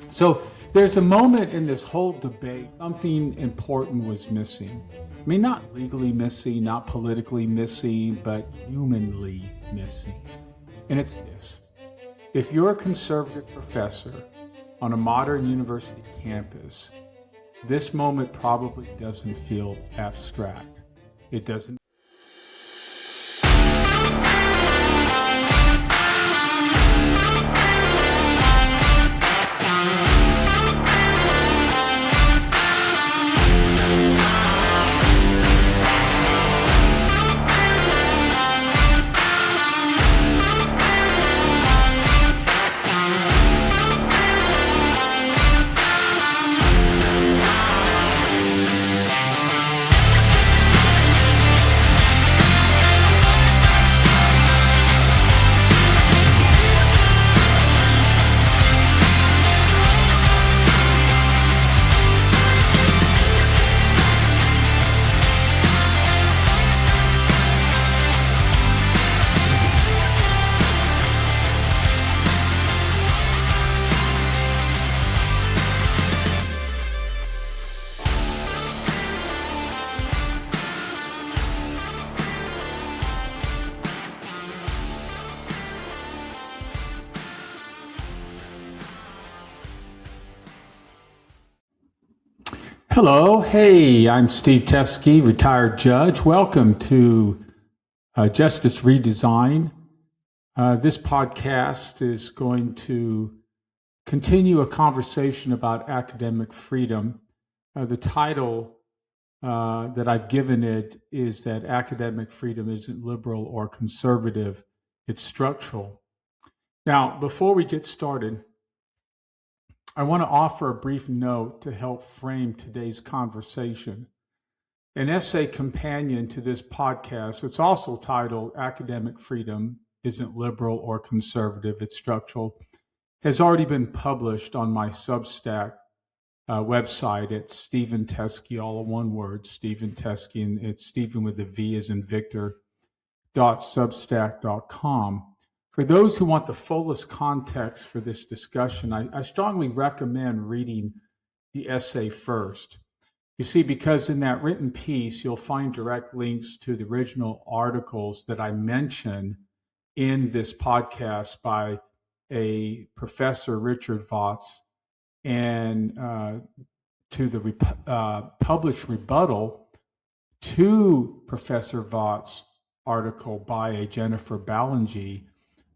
So there's a moment in this whole debate, something important was missing. I mean, not legally missing, not politically missing, but humanly missing. And it's this: if you're a conservative professor on a modern university campus, this moment probably doesn't feel abstract. It doesn't. Hello, hey, I'm Steve Teskey, retired judge. Welcome to Justice Redesign. This podcast is going to continue a conversation about academic freedom. The title that I've given it is that academic freedom isn't liberal or conservative, it's structural. Now, before we get started, I want to offer a brief note to help frame today's conversation. An essay companion to this podcast, it's also titled Academic Freedom Isn't Liberal or Conservative, It's Structural, has already been published on my Substack website at Stephen Teskey, all in one word, Stephen Teskey, and it's Stephen with a V as in Victor, .substack.com. For those who want the fullest context for this discussion, I strongly recommend reading the essay first. You see, because in that written piece, you'll find direct links to the original articles that I mention in this podcast by a professor, Richard Votz, and to the published rebuttal to Professor Votz's article by a Jennifer Ballingy,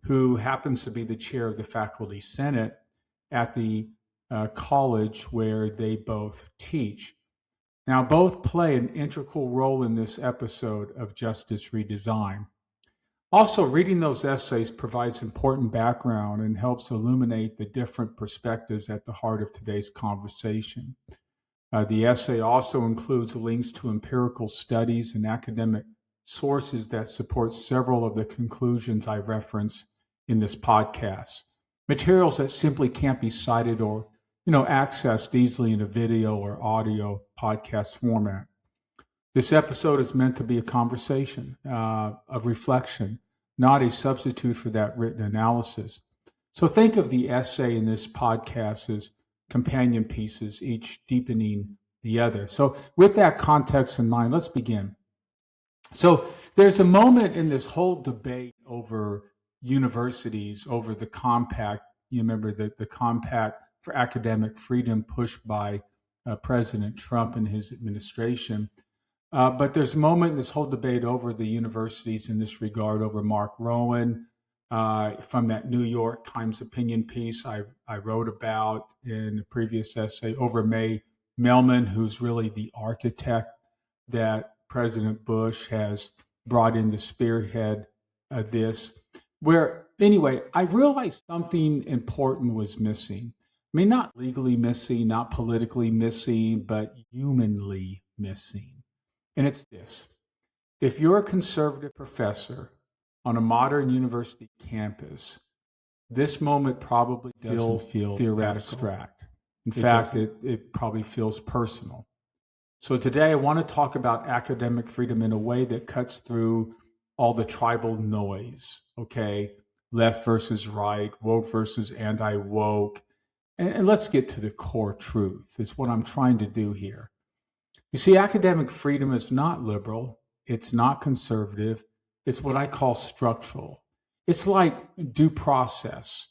who happens to be the chair of the faculty senate at the college where they both teach. Now, both play an integral role in this episode of Justice Redesign. Also, reading those essays provides important background and helps illuminate the different perspectives at the heart of today's conversation. The essay also includes links to empirical studies and academic sources that support several of the conclusions I reference in this podcast. Materials that simply can't be cited or accessed easily in a video or audio podcast format. This episode is meant to be a conversation, of reflection, not a substitute for that written analysis. So think of the essay in this podcast as companion pieces, each deepening the other. So with that context in mind, let's begin. So there's a moment in this whole debate over universities, over the compact. You remember the compact for academic freedom pushed by President Trump and his administration. But there's a moment in this whole debate over the universities in this regard, over Mark Rowan, from that New York Times opinion piece I wrote about in a previous essay, over May Melman, who's really the architect that President Bush has brought in to spearhead this. Where, anyway, I realized something important was missing. I mean, not legally missing, not politically missing, but humanly missing. And it's this: if you're a conservative professor on a modern university campus, this moment probably doesn't feel theoretical, abstract. In fact, it probably feels personal. So today I want to talk about academic freedom in a way that cuts through all the tribal noise, okay? Left versus right, woke versus anti-woke, And let's get to the core truth, is what I'm trying to do here. You see, academic freedom is not liberal, it's not conservative, it's what I call structural. It's like due process.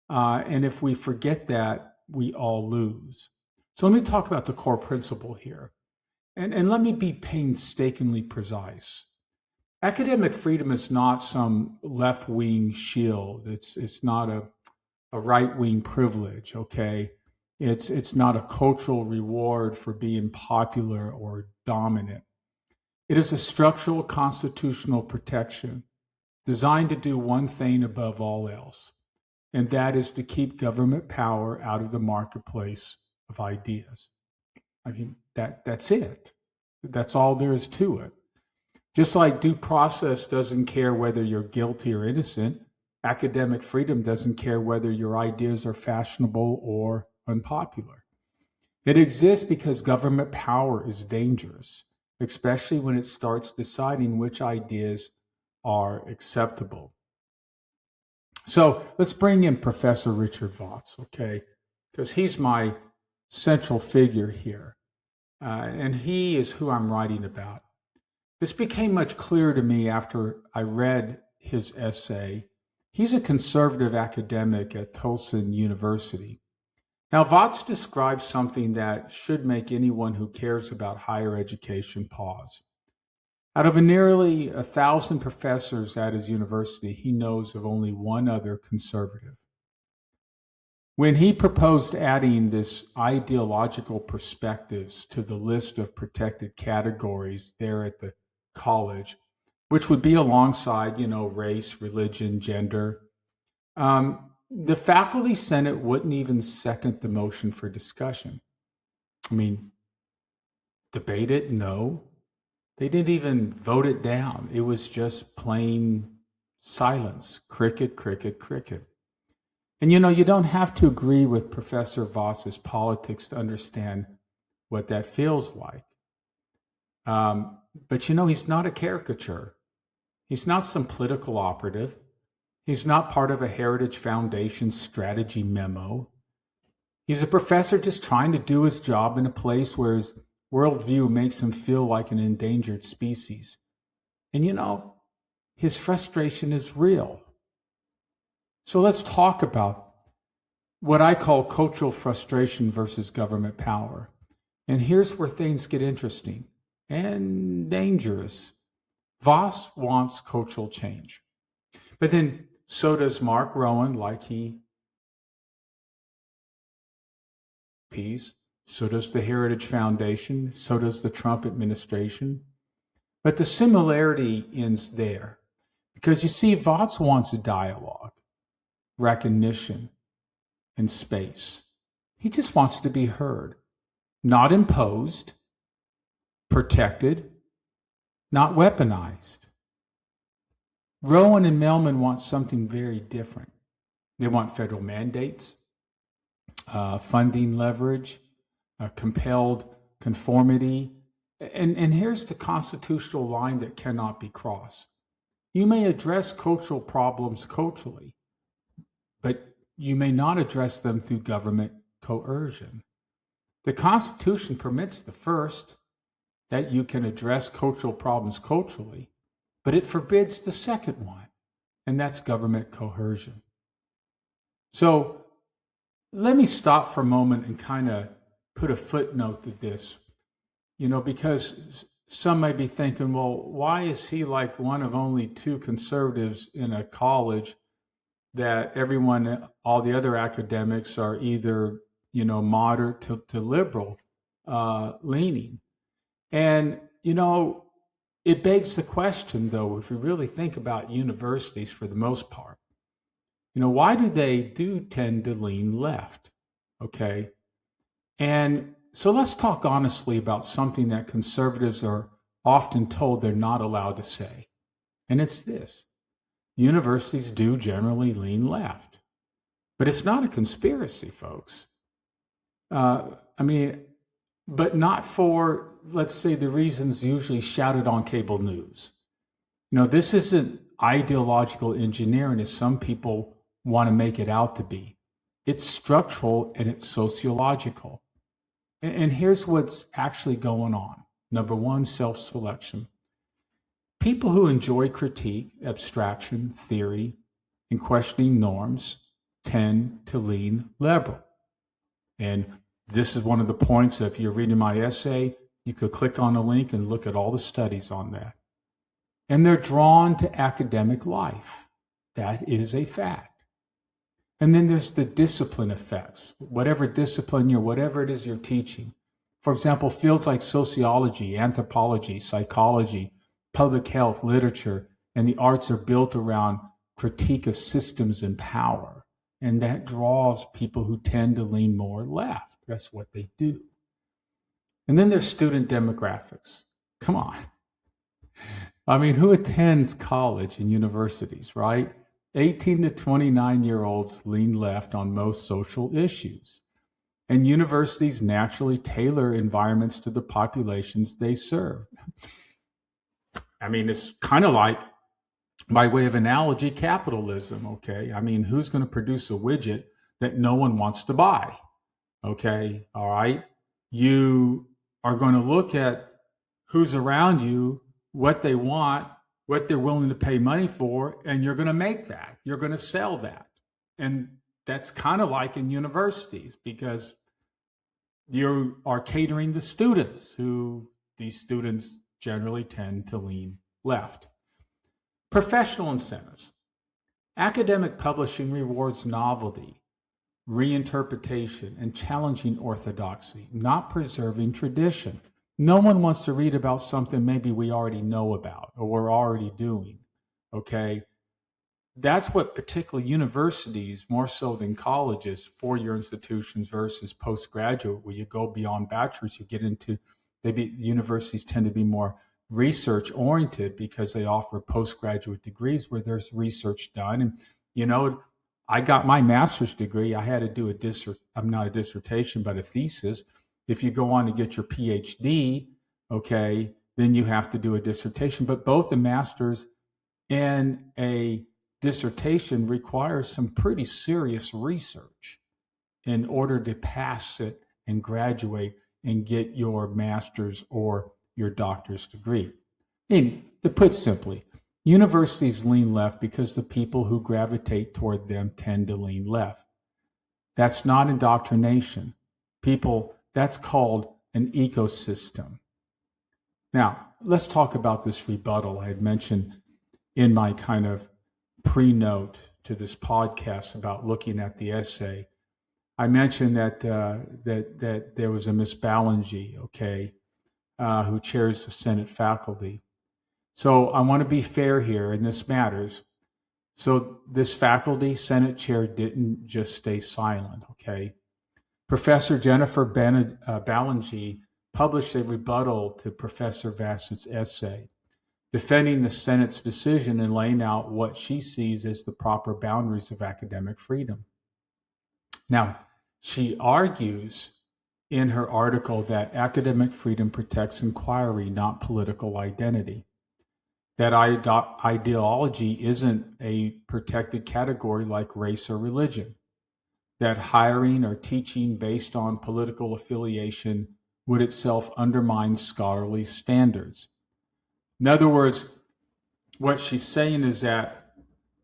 And if we forget that, we all lose. So let me talk about the core principle here. And let me be painstakingly precise. Academic freedom is not some left wing shield. It's not a right wing privilege, okay? It's not a cultural reward for being popular or dominant. It is a structural constitutional protection designed to do one thing above all else, and that is to keep government power out of the marketplace of ideas. I mean, that's it. That's all there is to it. Just like due process doesn't care whether you're guilty or innocent, academic freedom doesn't care whether your ideas are fashionable or unpopular. It exists because government power is dangerous, especially when it starts deciding which ideas are acceptable. So let's bring in Professor Richard Vatz, okay? Because he's my central figure here. And he is who I'm writing about. This became much clearer to me after I read his essay. He's a conservative academic at Towson University. Now, Vatz describes something that should make anyone who cares about higher education pause. Out of nearly 1,000 professors at his university, he knows of only one other conservative. When he proposed adding this ideological perspectives to the list of protected categories there at the college, which would be alongside, race, religion, gender, the faculty senate wouldn't even second the motion for discussion. I mean, debate it? No. They didn't even vote it down. It was just plain silence. Cricket, cricket, cricket. And you don't have to agree with Professor Vatz's politics to understand what that feels like. But he's not a caricature. He's not some political operative. He's not part of a Heritage Foundation strategy memo. He's a professor just trying to do his job in a place where his worldview makes him feel like an endangered species. And his frustration is real. So let's talk about what I call cultural frustration versus government power. And here's where things get interesting and dangerous. Vatz wants cultural change. But then so does Mark Rowan, like so does the Heritage Foundation, so does the Trump administration. But the similarity ends there. Because you see, Vatz wants a dialogue, recognition, and space. He just wants to be heard, not imposed, protected, not weaponized. Rowan and Mehlman want something very different. They want federal mandates, funding leverage, compelled conformity. And here's the constitutional line that cannot be crossed. You may address cultural problems culturally, but you may not address them through government coercion. The Constitution permits the first, that you can address cultural problems culturally, but it forbids the second one, and that's government coercion. So let me stop for a moment and kind of put a footnote to this, because some may be thinking, well, why is he like one of only two conservatives in a college that everyone, all the other academics are either, moderate to liberal leaning? And, it begs the question, though, if we really think about universities for the most part, why do they tend to lean left? Okay. And so let's talk honestly about something that conservatives are often told they're not allowed to say. And it's this: universities do generally lean left. But it's not a conspiracy, folks. But not for, let's say, the reasons usually shouted on cable news. This isn't ideological engineering as some people want to make it out to be. It's structural and it's sociological. And here's what's actually going on. Number one, self selection. People who enjoy critique, abstraction, theory, and questioning norms tend to lean liberal. And this is one of the points. If you're reading my essay, you could click on the link and look at all the studies on that. And they're drawn to academic life. That is a fact. And then there's the discipline effects. Whatever discipline whatever it is you're teaching. For example, fields like sociology, anthropology, psychology, public health, literature, and the arts are built around critique of systems and power. And that draws people who tend to lean more left. That's what they do. And then there's student demographics. Come on. I mean, who attends college and universities, right? 18 to 29-year-olds lean left on most social issues. And universities naturally tailor environments to the populations they serve. I mean, it's kind of like, by way of analogy, capitalism, okay? I mean, who's going to produce a widget that no one wants to buy? Okay, all right? You are going to look at who's around you, what they want, what they're willing to pay money for, and you're going to make that. You're going to sell that. And that's kind of like in universities, because you are catering to students who these students generally tend to lean left. Professional incentives. Academic publishing rewards novelty, reinterpretation, and challenging orthodoxy, not preserving tradition. No one wants to read about something maybe we already know about or we're already doing. Okay. That's what particularly universities, more so than colleges, four-year institutions versus postgraduate, where you go beyond bachelor's, you get into, maybe universities tend to be more research oriented because they offer postgraduate degrees where there's research done. And, I got my master's degree. I had to do I'm not a dissertation, but a thesis. If you go on to get your PhD, okay, then you have to do a dissertation. But both a master's and a dissertation requires some pretty serious research in order to pass it and graduate and get your master's or your doctor's degree. And to put simply, universities lean left because the people who gravitate toward them tend to lean left. That's not indoctrination. That's called an ecosystem. Now, let's talk about this rebuttal I had mentioned in my kind of pre-note to this podcast about looking at the essay. I mentioned that that there was a Miss Ballingy, okay, who chairs the Senate faculty. So I want to be fair here, and this matters. So this faculty Senate chair didn't just stay silent, okay? Professor Jennifer Ballingy published a rebuttal to Professor Vassett's essay, defending the Senate's decision and laying out what she sees as the proper boundaries of academic freedom. Now, she argues in her article that academic freedom protects inquiry, not political identity. That ideology isn't a protected category like race or religion. That hiring or teaching based on political affiliation would itself undermine scholarly standards. In other words, what she's saying is that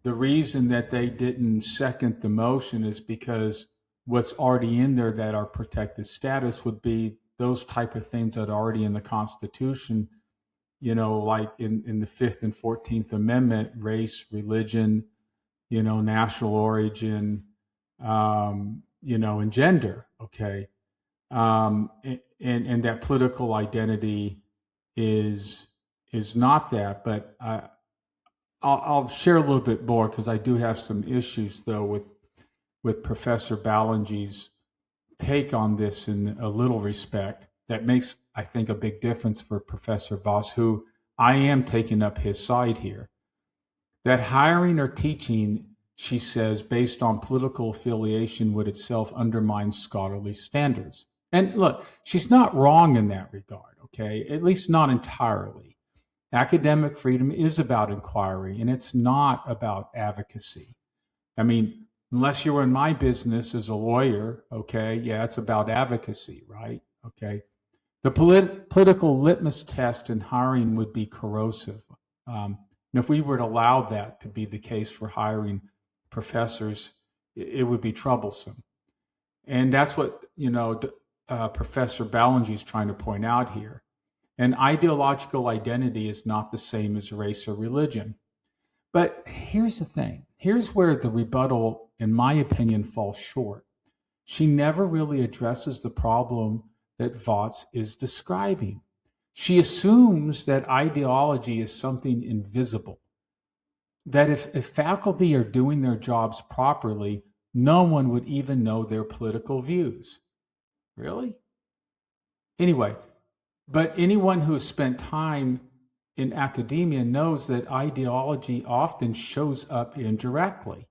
the reason that they didn't second the motion is because what's already in there that are protected status would be those type of things that are already in the Constitution, like in the Fifth and 14th Amendment, race, religion, national origin, and gender, okay? And that political identity is not that, but I'll share a little bit more because I do have some issues though with Professor Ballingy's take on this in a little respect that makes, I think, a big difference for Professor Voss, who I am taking up his side here. That hiring or teaching, she says, based on political affiliation would itself undermine scholarly standards. And look, she's not wrong in that regard, okay? At least not entirely. Academic freedom is about inquiry, and it's not about advocacy. I mean, Unless you were in my business as a lawyer, okay, yeah, it's about advocacy, right? Okay. The political litmus test in hiring would be corrosive. And if we were to allow that to be the case for hiring professors, it would be troublesome. And that's what, Professor Ballinger is trying to point out here. And ideological identity is not the same as race or religion. But here's the thing. Here's where the rebuttal, in my opinion, falls short. She never really addresses the problem that Watts is describing. She assumes that ideology is something invisible, that if faculty are doing their jobs properly, no one would even know their political views. Really? Anyway, but anyone who has spent time in academia knows that ideology often shows up indirectly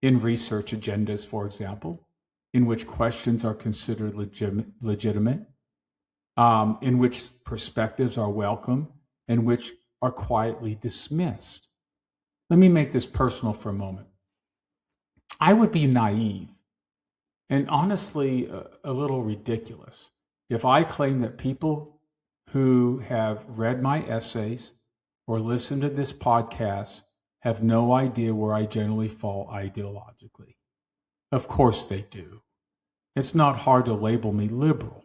in research agendas, for example, in which questions are considered legitimate, in which perspectives are welcome, and which are quietly dismissed. Let me make this personal for a moment. I would be naive and honestly a little ridiculous if I claim that people who have read my essays or listened to this podcast have no idea where I generally fall ideologically. Of course they do. It's not hard to label me liberal.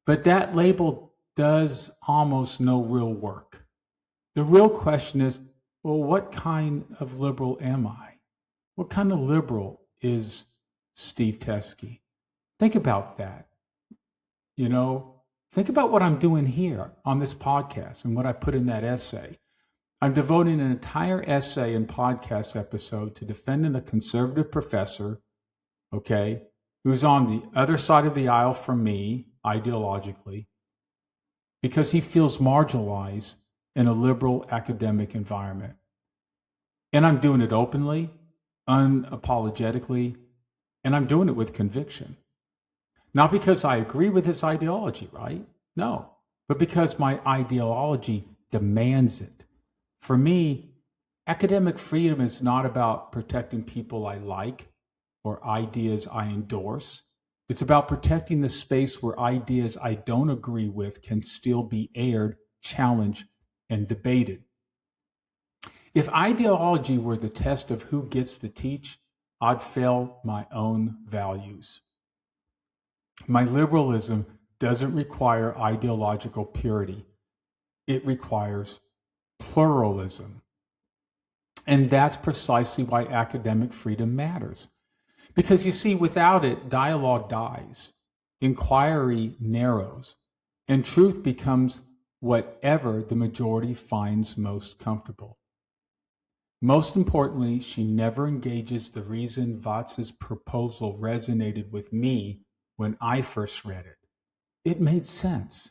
But that label does almost no real work. The real question is, well, what kind of liberal am I? What kind of liberal is Steve Teske? Think about that. Think about what I'm doing here on this podcast and what I put in that essay. I'm devoting an entire essay and podcast episode to defending a conservative professor, okay, who's on the other side of the aisle from me ideologically, because he feels marginalized in a liberal academic environment. And I'm doing it openly, unapologetically, and I'm doing it with conviction. Not because I agree with his ideology, right? No, but because my ideology demands it. For me, academic freedom is not about protecting people I like or ideas I endorse. It's about protecting the space where ideas I don't agree with can still be aired, challenged, and debated. If ideology were the test of who gets to teach, I'd fail my own values. My liberalism doesn't require ideological purity. It requires pluralism. And that's precisely why academic freedom matters. Because you see, without it, dialogue dies, inquiry narrows, and truth becomes whatever the majority finds most comfortable. Most importantly, she never engages the reason Watts's proposal resonated with me when I first read it. It made sense,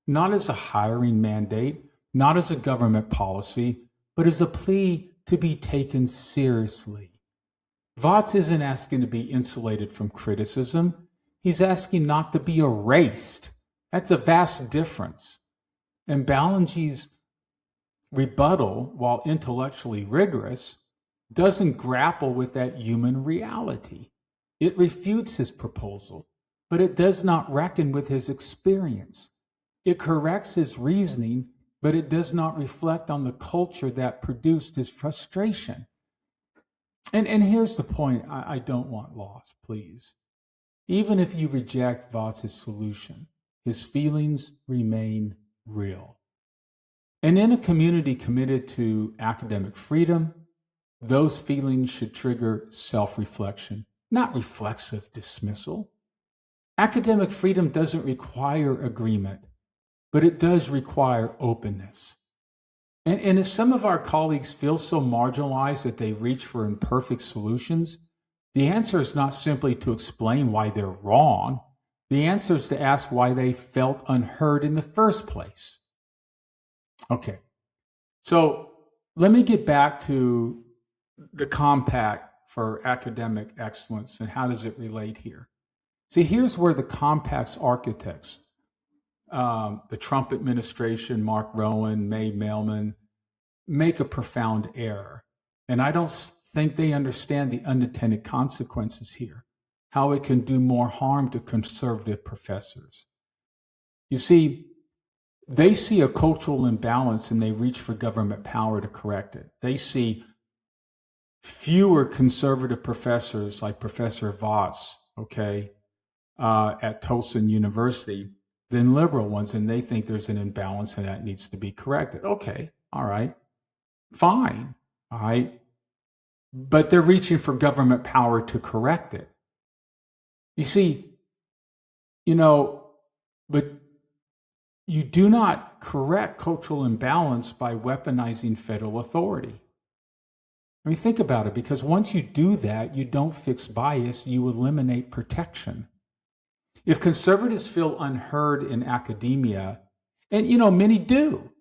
not as a hiring mandate, not as a government policy, but as a plea to be taken seriously. Watts isn't asking to be insulated from criticism. He's asking not to be erased. That's a vast difference. And Ballinger's rebuttal, while intellectually rigorous, doesn't grapple with that human reality. It refutes his proposal, but it does not reckon with his experience. It corrects his reasoning, but it does not reflect on the culture that produced his frustration. And here's the point I don't want lost, please. Even if you reject Watts' solution, his feelings remain real. And in a community committed to academic freedom, those feelings should trigger self-reflection, not reflexive dismissal. Academic freedom doesn't require agreement, but it does require openness. And if some of our colleagues feel so marginalized that they reach for imperfect solutions, the answer is not simply to explain why they're wrong. The answer is to ask why they felt unheard in the first place. Okay, so let me get back to the compact for academic excellence and how does it relate here. See, here's where the compact's architects, the Trump administration, Mark Rowan, May Mailman, make a profound error. And I don't think they understand the unintended consequences here, how it can do more harm to conservative professors. You see, they see a cultural imbalance and they reach for government power to correct it. They see fewer conservative professors like Professor Voss, at Towson University than liberal ones, and they think there's an imbalance and that needs to be corrected. Okay, all right, fine, all right. But they're reaching for government power to correct it. You see, but you do not correct cultural imbalance by weaponizing federal authority. I mean, think about it, because once you do that, you don't fix bias, you eliminate protection. If conservatives feel unheard in academia, and many do,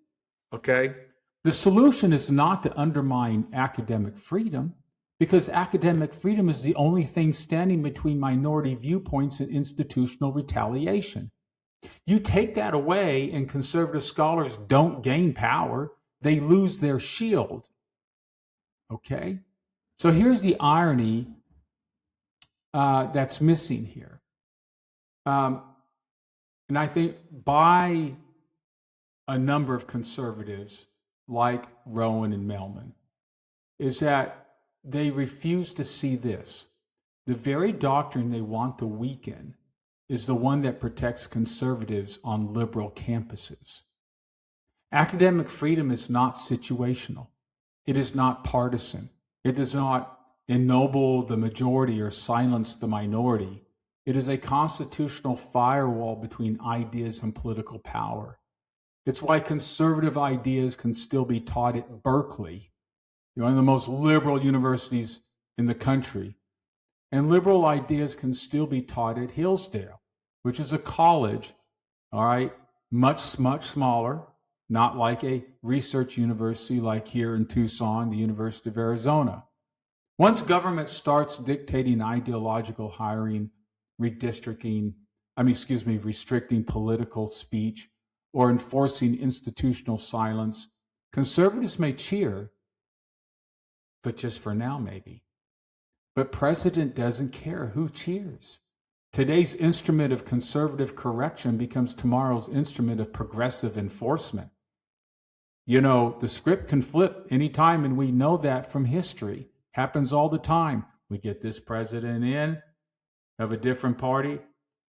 the solution is not to undermine academic freedom, because academic freedom is the only thing standing between minority viewpoints and institutional retaliation. You take that away, and conservative scholars don't gain power, they lose their shield. Okay? So here's the irony that's missing here. And I think by a number of conservatives like Rowan and Mehlman is that they refuse to see this. The very doctrine they want to weaken is the one that protects conservatives on liberal campuses. Academic freedom is not situational. It is not partisan. It does not ennoble the majority or silence the minority. It is a constitutional firewall between ideas and political power. It's why conservative ideas can still be taught at Berkeley, one of the most liberal universities in the country. And liberal ideas can still be taught at Hillsdale, which is a college, much smaller, not like a research university like here in Tucson, the University of Arizona. Once government starts dictating ideological hiring, restricting political speech, or enforcing institutional silence, conservatives may cheer, but just for now, maybe. But President doesn't care who cheers. Today's instrument of conservative correction becomes tomorrow's instrument of progressive enforcement. The script can flip anytime, and we know that from history. Happens all the time. We get this president in of a different party,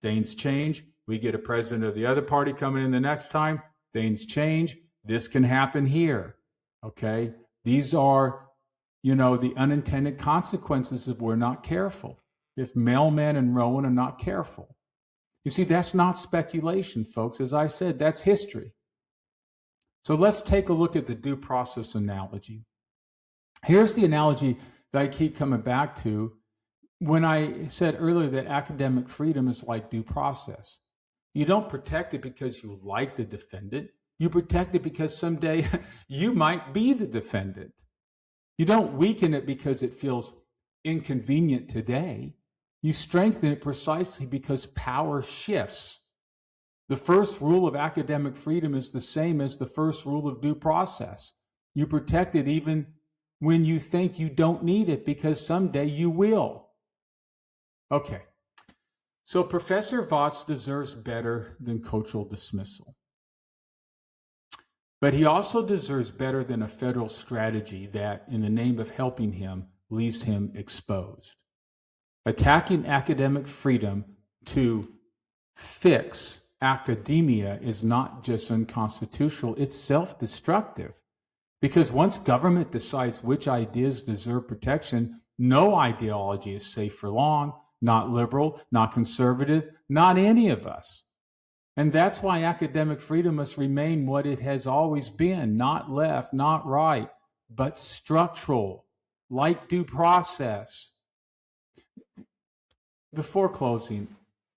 things change. We get a president of the other party coming in the next time, things change. This can happen here, okay? These are, the unintended consequences if we're not careful. If Mehlman and Rowan are not careful. You see, that's not speculation, folks. As I said, that's history. So let's take a look at the due process analogy. Here's the analogy that I keep coming back to when I said earlier that academic freedom is like due process. You don't protect it because you like the defendant. You protect it because someday you might be the defendant. You don't weaken it because it feels inconvenient today. You strengthen it precisely because power shifts. The first rule of academic freedom is the same as the first rule of due process. You protect it even when you think you don't need it, because someday you will. Okay, so Professor Voss deserves better than cultural dismissal. But he also deserves better than a federal strategy that, in the name of helping him, leaves him exposed. Attacking academic freedom to fix academia is not just unconstitutional, it's self-destructive. Because once government decides which ideas deserve protection, no ideology is safe for long, not liberal, not conservative, not any of us. And that's why academic freedom must remain what it has always been, not left, not right, but structural, like due process. Before closing,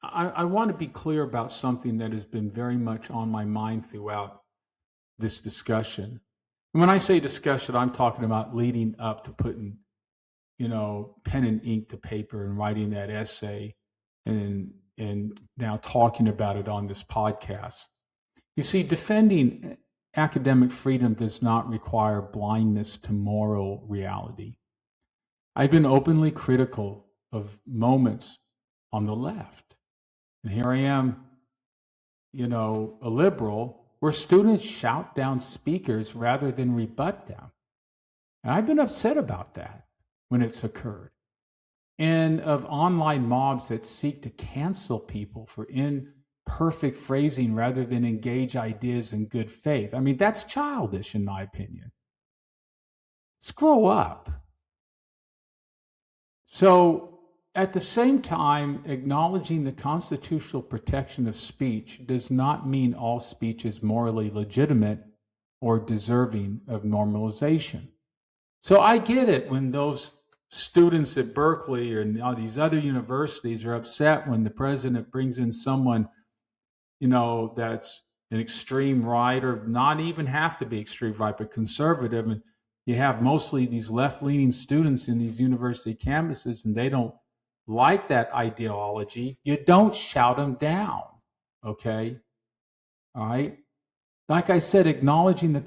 I want to be clear about something that has been very much on my mind throughout this discussion. And when I say discussion, I'm talking about leading up to putting, pen and ink to paper and writing that essay and now talking about it on this podcast. You see, defending academic freedom does not require blindness to moral reality. I've been openly critical of moments on the left. And here I am, a liberal, where students shout down speakers rather than rebut them. And I've been upset about that when it's occurred. And of online mobs that seek to cancel people for imperfect phrasing rather than engage ideas in good faith. I mean, that's childish, in my opinion. Let's grow up. So, at the same time, acknowledging the constitutional protection of speech does not mean all speech is morally legitimate or deserving of normalization. So I get it when those students at Berkeley or these other universities are upset when the president brings in someone, that's an extreme right, or not even have to be extreme right, but conservative. And you have mostly these left-leaning students in these university campuses, and they don't like that ideology. You don't shout them down, okay? All right? Like I said, acknowledging the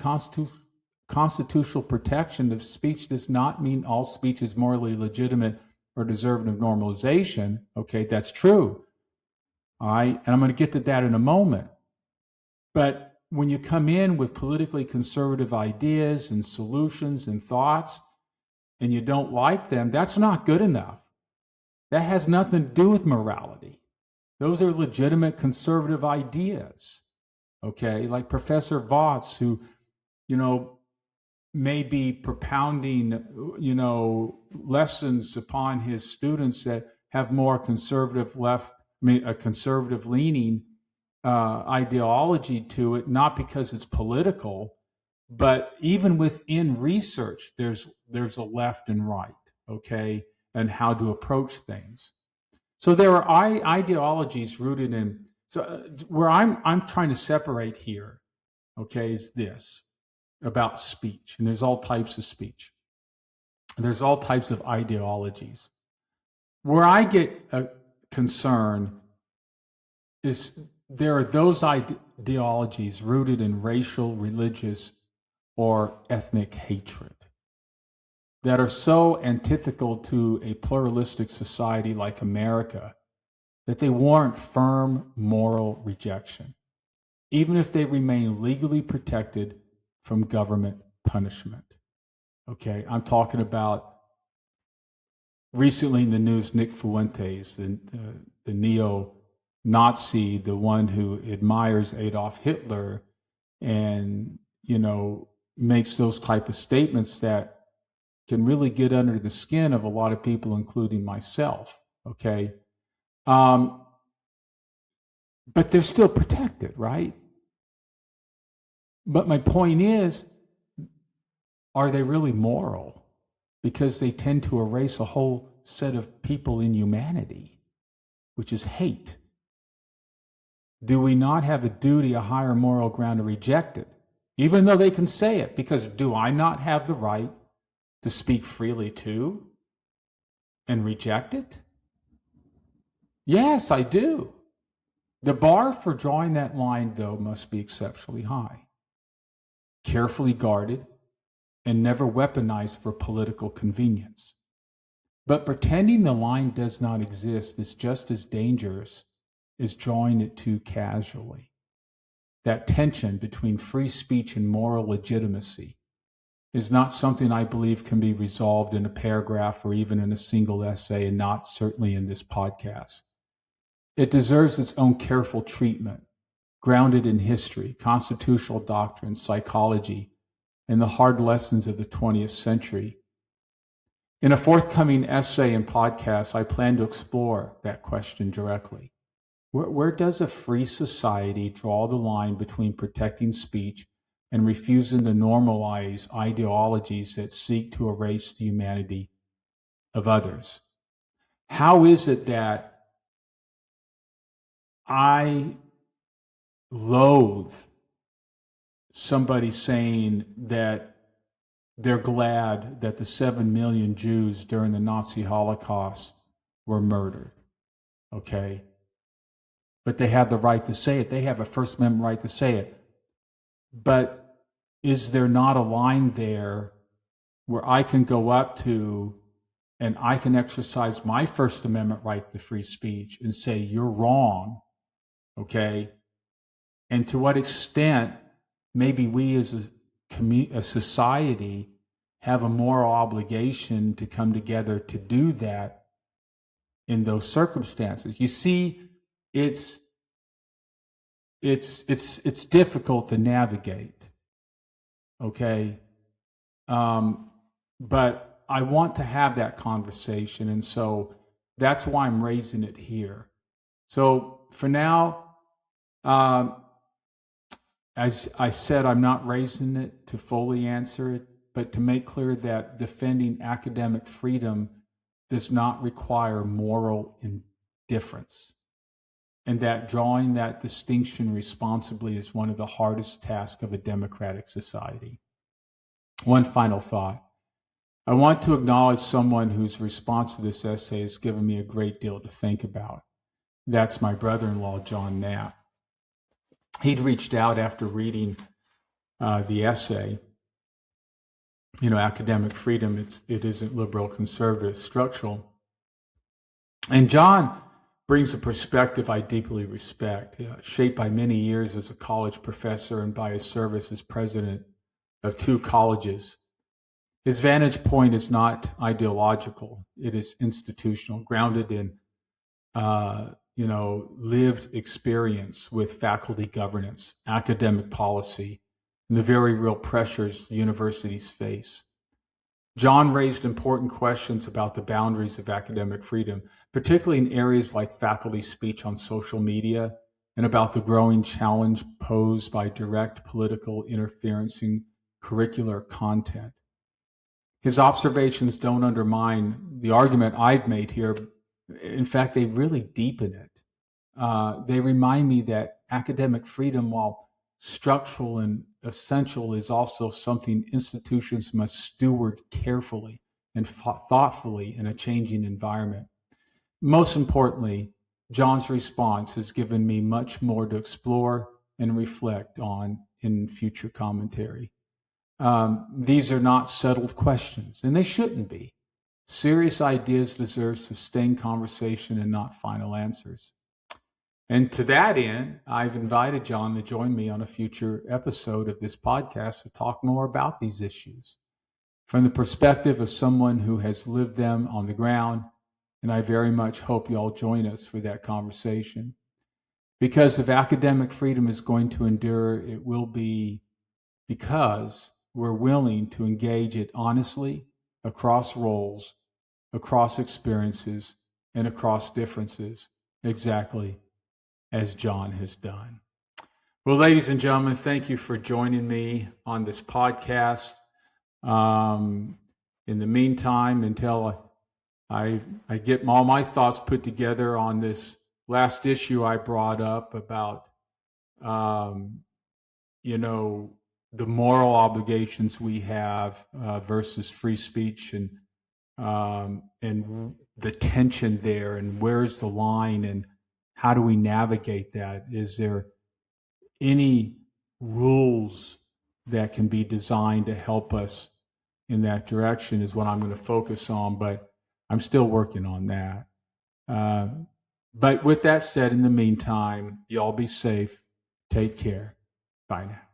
constitutional protection of speech does not mean all speech is morally legitimate or deserving of normalization. Okay, that's true. All right, and I'm going to get to that in a moment. But when you come in with politically conservative ideas and solutions and thoughts, and you don't like them, that's not good enough. That has nothing to do with morality. Those are legitimate conservative ideas. Okay, like Professor Vaughts, who, may be propounding, lessons upon his students that have more conservative a conservative leaning ideology to it, not because it's political, but even within research, there's a left and right, okay, and how to approach things. So there are ideologies rooted in. So where I'm trying to separate here, okay, is this about speech, and there's all types of speech. There's all types of ideologies. Where I get concerned is there are those ideologies rooted in racial, religious, or ethnic hatred that are so antithetical to a pluralistic society like America that they warrant firm moral rejection, even if they remain legally protected from government punishment. Okay, I'm talking about recently in the news, Nick Fuentes, the neo-Nazi, the one who admires Adolf Hitler and, makes those type of statements that can really get under the skin of a lot of people, including myself, okay? But they're still protected, right? But my point is, are they really moral? Because they tend to erase a whole set of people in humanity, which is hate. Do we not have a duty, a higher moral ground to reject it? Even though they can say it, because do I not have the right to speak freely too and reject it? Yes, I do. The bar for drawing that line, though, must be exceptionally high, carefully guarded, and never weaponized for political convenience. But pretending the line does not exist is just as dangerous as drawing it too casually. That tension between free speech and moral legitimacy is not something I believe can be resolved in a paragraph or even in a single essay, and not certainly in this podcast. It deserves its own careful treatment, grounded in history, constitutional doctrine, psychology, and the hard lessons of the 20th century. In a forthcoming essay and podcast, I plan to explore that question directly. Where does a free society draw the line between protecting speech and refusing to normalize ideologies that seek to erase the humanity of others? How is it that I loathe somebody saying that they're glad that the 7 million Jews during the Nazi Holocaust were murdered, okay? But they have the right to say it. They have a First Amendment right to say it. But is there not a line there where I can go up to and I can exercise my First Amendment right to free speech and say, you're wrong, okay? And to what extent maybe we as a society have a moral obligation to come together to do that in those circumstances. You see, it's difficult to navigate, okay? But I want to have that conversation, and so that's why I'm raising it here. So for now, as I said, I'm not raising it to fully answer it, but to make clear that defending academic freedom does not require moral indifference, and that drawing that distinction responsibly is one of the hardest tasks of a democratic society. One final thought. I want to acknowledge someone whose response to this essay has given me a great deal to think about. That's my brother-in-law, John Knapp. He'd reached out after reading the essay, academic freedom, it isn't liberal, conservative, structural. And John brings a perspective I deeply respect, shaped by many years as a college professor and by his service as president of 2 colleges. His vantage point is not ideological. It is institutional, grounded in, lived experience with faculty governance, academic policy, and the very real pressures universities face. John raised important questions about the boundaries of academic freedom, particularly in areas like faculty speech on social media and about the growing challenge posed by direct political interference in curricular content. His observations don't undermine the argument I've made here. In fact, they really deepen it. They remind me that academic freedom, while structural and essential, is also something institutions must steward carefully and thoughtfully in a changing environment. Most importantly, John's response has given me much more to explore and reflect on in future commentary. These are not settled questions, and they shouldn't be. Serious ideas deserve sustained conversation and not final answers. And to that end, I've invited John to join me on a future episode of this podcast to talk more about these issues from the perspective of someone who has lived them on the ground. And I very much hope you all join us for that conversation. Because if academic freedom is going to endure, it will be because we're willing to engage it honestly across roles, across experiences, and across differences, exactly as John has done. Well, ladies and gentlemen, thank you for joining me on this podcast. In the meantime, until I get all my thoughts put together on this last issue I brought up about, the moral obligations we have versus free speech, and the tension there, and where's the line, and how do we navigate that? Is there any rules that can be designed to help us in that direction is what I'm going to focus on, but I'm still working on that. But with that said, in the meantime, y'all be safe. Take care. Bye now.